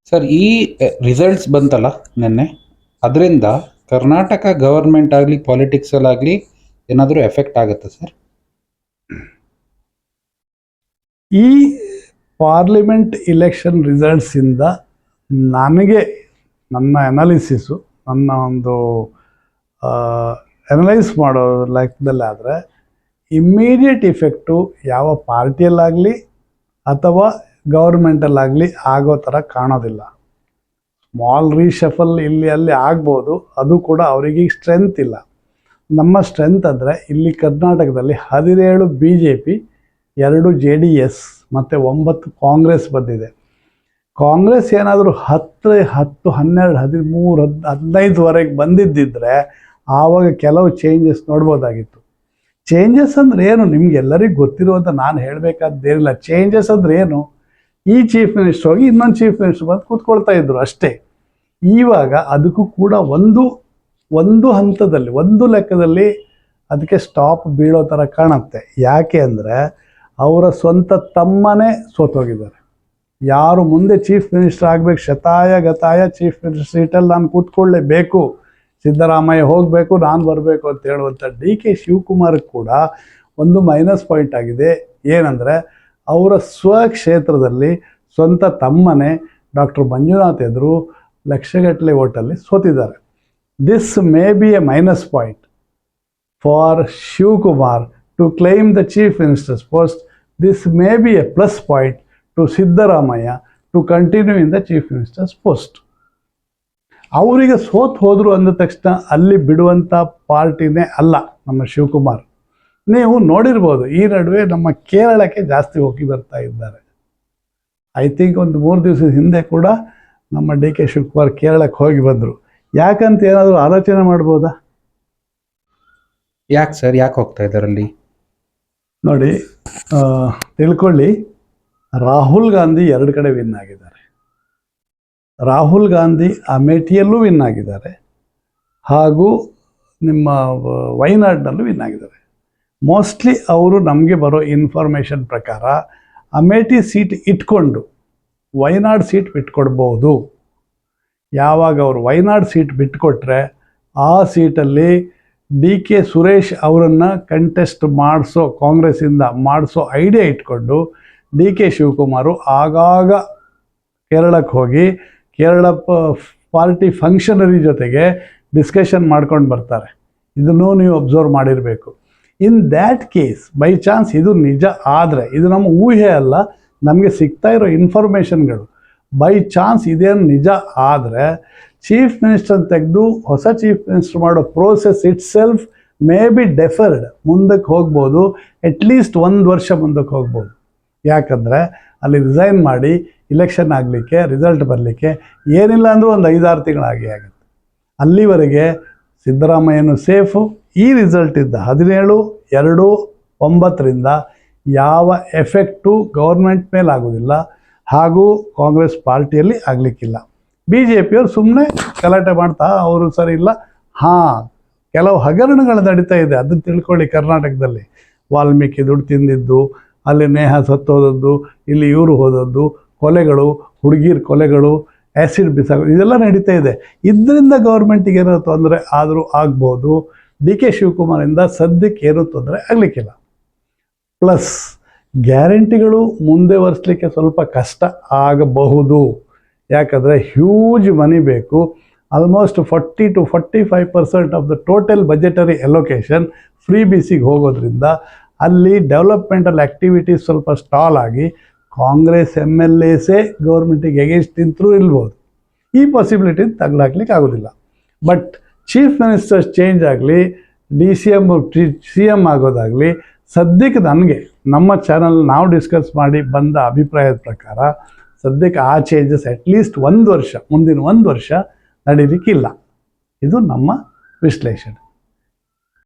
Sir, ಈ results ಬಂತಲ್ಲ ನಿನ್ನೆ, ಅದರಿಂದ ಕರ್ನಾಟಕ ಗವರ್ಮೆಂಟ್ ಆಗಲಿ ಪಾಲಿಟಿಕ್ಸಲ್ಲಾಗಲಿ ಏನಾದರೂ ಎಫೆಕ್ಟ್ ಆಗುತ್ತಾ ಸರ್? ಈ ಪಾರ್ಲಿಮೆಂಟ್ ಇಲೆಕ್ಷನ್ ರಿಸಲ್ಟ್ಸಿಂದ ನನಗೆ ನನ್ನ ಅನಾಲಿಸಿಸು, ನನ್ನ ಒಂದು ಅನಲೈಸ್ ಮಾಡೋ ಲೆಕ್ಕದಲ್ಲಿ ಆದರೆ ಇಮ್ಮಿಡಿಯೇಟ್ ಇಫೆಕ್ಟು ಯಾವ ಪಾರ್ಟಿಯಲ್ಲಾಗಲಿ ಅಥವಾ ಗೌರ್ಮೆಂಟಲ್ಲಾಗಲಿ ಆಗೋ ಥರ ಕಾಣೋದಿಲ್ಲ. ಸ್ಮಾಲ್ ರೀಶಫಲ್ ಇಲ್ಲಿ ಅಲ್ಲಿ ಆಗ್ಬೋದು, ಅದು ಕೂಡ ಅವರಿಗೆ ಸ್ಟ್ರೆಂತ್ ಇಲ್ಲ. ನಮ್ಮ ಸ್ಟ್ರೆಂತ್ ಅಂದರೆ ಇಲ್ಲಿ ಕರ್ನಾಟಕದಲ್ಲಿ 17 BJP, 2 JDS ಮತ್ತು 9 ಕಾಂಗ್ರೆಸ್ ಬಂದಿದೆ. ಕಾಂಗ್ರೆಸ್ ಏನಾದರೂ 10, 12, 13, 15ವರೆಗೆ ಬಂದಿದ್ದಿದ್ರೆ ಆವಾಗ ಕೆಲವು ಚೇಂಜಸ್ ನೋಡ್ಬೋದಾಗಿತ್ತು. ಚೇಂಜಸ್ ಅಂದರೆ ಏನು ನಿಮಗೆಲ್ಲರಿಗೂ ಗೊತ್ತಿರುವಂಥ ನಾನು ಹೇಳಬೇಕಾದ್ದೇನಿಲ್ಲ. ಚೇಂಜಸ್ ಅಂದರೆ ಏನು, ಈ ಚೀಫ್ ಮಿನಿಸ್ಟರ್ ಹೋಗಿ ಇನ್ನೊಂದು ಚೀಫ್ ಮಿನಿಸ್ಟರ್ ಬಂದು ಕೂತ್ಕೊಳ್ತಾ ಇದ್ರು ಅಷ್ಟೇ. ಇವಾಗ ಅದಕ್ಕೂ ಕೂಡ ಒಂದು ಹಂತದಲ್ಲಿ, ಒಂದು ಲೆಕ್ಕದಲ್ಲಿ ಅದಕ್ಕೆ ಸ್ಟಾಪ್ ಬೀಳೋ ಥರ ಕಾಣುತ್ತೆ. ಯಾಕೆ ಅಂದರೆ ಅವರ ಸ್ವಂತ ತಮ್ಮನೇ ಸೋತೋಗಿದ್ದಾರೆ. ಯಾರು ಮುಂದೆ ಚೀಫ್ ಮಿನಿಸ್ಟರ್ ಆಗಬೇಕು, ಶತಾಯ ಗತಾಯ ಚೀಫ್ ಮಿನಿಸ್ಟರ್ ಸೀಟಲ್ಲಿ ನಾನು ಕೂತ್ಕೊಳ್ಳೇಬೇಕು, ಸಿದ್ದರಾಮಯ್ಯ ಹೋಗಬೇಕು, ನಾನು ಬರಬೇಕು ಅಂತ ಹೇಳುವಂಥ DK ಶಿವಕುಮಾರ್ ಕೂಡ ಒಂದು ಮೈನಸ್ ಪಾಯಿಂಟ್ ಆಗಿದೆ. ಏನಂದರೆ ಅವರ ಸ್ವಕ್ಷೇತ್ರದಲ್ಲಿ ಸ್ವಂತ ತಮ್ಮನೇ ಡಾಕ್ಟರ್ ಮಂಜುನಾಥ್ ಎದುರು ಲಕ್ಷಗಟ್ಟಲೆ ಓಟಲ್ಲಿ ಸೋತಿದ್ದಾರೆ. This may be a minus point for Shivakumar to claim the chief minister's post. This may be a plus point to Siddaramaiah to continue in the chief minister's post. ಅವರಿಗೆ ಸೋತ್ ಹೋದರು ಅಂದ ತಕ್ಷಣ ಅಲ್ಲಿ ಬಿಡುವಂಥ ಪಾರ್ಟಿನೇ ಅಲ್ಲ ನಮ್ಮ ಶಿವಕುಮಾರ್. ನೀವು ನೋಡಿರ್ಬೋದು, ಈ ನಡುವೆ ನಮ್ಮ ಕೇರಳಕ್ಕೆ ಜಾಸ್ತಿ ಹೋಗಿ ಬರ್ತಾ ಇದ್ದಾರೆ. ಐ ಥಿಂಕ್ ಒಂದು 3 ದಿವಸದ ಹಿಂದೆ ಕೂಡ ನಮ್ಮ DK ಶಿವಕುಮಾರ್ ಕೇರಳಕ್ಕೆ ಹೋಗಿ ಬಂದರು. ಯಾಕಂತ ಏನಾದರೂ ಆಲೋಚನೆ ಮಾಡ್ಬೋದಾ? ಯಾಕೆ ಸರ್, ಯಾಕೆ ಹೋಗ್ತಾ ಇದ್ದಾರಲ್ಲಿ? ನೋಡಿ, ತಿಳ್ಕೊಳ್ಳಿ, ರಾಹುಲ್ ಗಾಂಧಿ 2 ಕಡೆ ವಿನ್ ಆಗಿದ್ದಾರೆ. ರಾಹುಲ್ ಗಾಂಧಿ ಅಮೇಠಿಯಲ್ಲೂ ವಿನ್ ಆಗಿದ್ದಾರೆ, ಹಾಗೂ ನಿಮ್ಮ ವಯನಾಡ್ನಲ್ಲೂ ವಿನ್ ಆಗಿದ್ದಾರೆ. ಮೋಸ್ಟ್ಲಿ ಅವರು ನಮಗೆ ಬರೋ ಇನ್ಫಾರ್ಮೇಷನ್ ಪ್ರಕಾರ ಅಮೇಠಿ ಸೀಟ್ ಇಟ್ಕೊಂಡು ವಯನಾಡ್ ಸೀಟ್ ಬಿಟ್ಕೊಡ್ಬೋದು. ಯಾವಾಗ ಅವರು ವಯನಾಡ್ ಸೀಟ್ ಬಿಟ್ಕೊಟ್ರೆ ಆ ಸೀಟಲ್ಲಿ DK ಸುರೇಶ್ ಅವರನ್ನು ಕಂಟೆಸ್ಟ್ ಮಾಡಿಸೋ, ಕಾಂಗ್ರೆಸ್ಸಿಂದ ಮಾಡಿಸೋ ಐಡಿಯಾ ಇಟ್ಕೊಂಡು DK ಶಿವಕುಮಾರು ಆಗಾಗ ಕೇರಳಕ್ಕೆ ಹೋಗಿ ಕೇರಳ ಪಾರ್ಟಿ ಫಂಕ್ಷನರಿ ಜೊತೆಗೆ ಡಿಸ್ಕಷನ್ ಮಾಡ್ಕೊಂಡು ಬರ್ತಾರೆ. ಇದನ್ನು ನೀವು ಅಬ್ಸರ್ವ್ ಮಾಡಿರಬೇಕು. In that case by chance ಇದು ನಿಜ ಆದರೆ, ಇದು ನಮ್ಮ ಊಹೆ ಅಲ್ಲ, ನಮಗೆ ಸಿಗ್ತಾ ಇರೋ ಇನ್ಫಾರ್ಮೇಷನ್ಗಳು, ಬೈ ಚಾನ್ಸ್ ಇದೇನು ನಿಜ ಆದರೆ ಚೀಫ್ ಮಿನಿಸ್ಟರ್ ತೆಗೆದು ಹೊಸ ಚೀಫ್ ಮಿನಿಸ್ಟರ್ ಮಾಡೋ process it self may be deferred, ಮುಂದಕ್ಕೆ ಹೋಗ್ಬೋದು, ಅಟ್ಲೀಸ್ಟ್ 1 ವರ್ಷ ಮುಂದಕ್ಕೆ ಹೋಗ್ಬೋದು. ಯಾಕಂದರೆ ಅಲ್ಲಿ ರಿಸೈನ್ ಮಾಡಿ ಇಲೆಕ್ಷನ್ ಆಗಲಿಕ್ಕೆ, ರಿಸಲ್ಟ್ ಬರಲಿಕ್ಕೆ ಏನಿಲ್ಲ ಅಂದರೂ ಒಂದು 5-6 ತಿಂಗಳಾಗಿ ಆಗುತ್ತೆ. ಅಲ್ಲಿವರೆಗೆ ಸಿದ್ದರಾಮಯ್ಯನೂ ಸೇಫು. ಈ ರಿಸಲ್ಟಿಂದ 17/2/9ರಿಂದ ಯಾವ ಎಫೆಕ್ಟು ಗೌರ್ಮೆಂಟ್ ಮೇಲೆ ಆಗೋದಿಲ್ಲ, ಹಾಗೂ ಕಾಂಗ್ರೆಸ್ ಪಾರ್ಟಿಯಲ್ಲಿ ಆಗಲಿಕ್ಕಿಲ್ಲ. BJPಯವರು ಸುಮ್ಮನೆ ಗಲಾಟೆ ಮಾಡ್ತಾ ಅವರು ಸರಿ ಇಲ್ಲ. ಕೆಲವು ಹಗರಣಗಳು ನಡೀತಾ ಇದೆ, ಅದನ್ನು ತಿಳ್ಕೊಳ್ಳಿ. ಕರ್ನಾಟಕದಲ್ಲಿ ವಾಲ್ಮೀಕಿ ದುಡ್ಡು ತಿಂದಿದ್ದು, ಅಲ್ಲಿ ನೇಹಾ ಸತ್ತೋದದ್ದು, ಇಲ್ಲಿ ಇವರು ಹೋದದ್ದು, ಕೊಲೆಗಳು, ಹುಡುಗಿರ್ ಕೊಲೆಗಳು, ಆ್ಯಸಿಡ್ ಬಿಸಾಕೋದು, ಇದೆಲ್ಲ ನಡೀತಾ ಇದೆ. ಇದರಿಂದ ಗೌರ್ಮೆಂಟಿಗೆ ಏನೋ ತೊಂದರೆ ಆದರೂ ಆಗ್ಬೋದು. DK ಶಿವಕುಮಾರಿಂದ ಸದ್ಯಕ್ಕೆ ಏನೂ ತೊಂದರೆ ಆಗಲಿಕ್ಕಿಲ್ಲ. ಪ್ಲಸ್ ಗ್ಯಾರಂಟಿಗಳು ಮುಂದೆ ವರ್ಷಲಿಕ್ಕೆ ಸ್ವಲ್ಪ ಕಷ್ಟ ಆಗಬಹುದು. ಯಾಕಂದರೆ ಹ್ಯೂಜ್ ಮನಿ ಬೇಕು. Almost 40 to 45% of the total budgetary allocation free ಬೀಸಿಗೆ ಹೋಗೋದ್ರಿಂದ ಅಲ್ಲಿ ಡೆವಲಪ್ಮೆಂಟಲ್ ಆ್ಯಕ್ಟಿವಿಟೀಸ್ ಸ್ವಲ್ಪ ಸ್ಟಾಲ್ ಆಗಿ ಕಾಂಗ್ರೆಸ್ MLAಸೇ ಗೌರ್ಮೆಂಟಿಗೆ ಎಗೇನ್ಸ್ಟ್ ನಿಂತರೂ ಇಲ್ಬೋದು. ಈ ಪಾಸಿಬಿಲಿಟಿ ತಗಲಾಕ್ಲಿಕ್ಕೆ ಆಗೋದಿಲ್ಲ. ಬಟ್ ಚೀಫ್ ಮಿನಿಸ್ಟರ್ಸ್ ಚೇಂಜ್ ಆಗಲಿ, CM ಆಗೋದಾಗಲಿ, ಸದ್ಯಕ್ಕೆ ನನಗೆ ನಮ್ಮ ಚಾನಲ್ ನಾವು ಡಿಸ್ಕಸ್ ಮಾಡಿ ಬಂದ ಅಭಿಪ್ರಾಯದ ಪ್ರಕಾರ ಸದ್ಯಕ್ಕೆ ಆ ಚೇಂಜಸ್ ಅಟ್ಲೀಸ್ಟ್ 1 ವರ್ಷ, ಮುಂದಿನ 1 ವರ್ಷ ನಡೀಲಿಕ್ಕಿಲ್ಲ. ಇದು ನಮ್ಮ ವಿಶ್ಲೇಷಣೆ.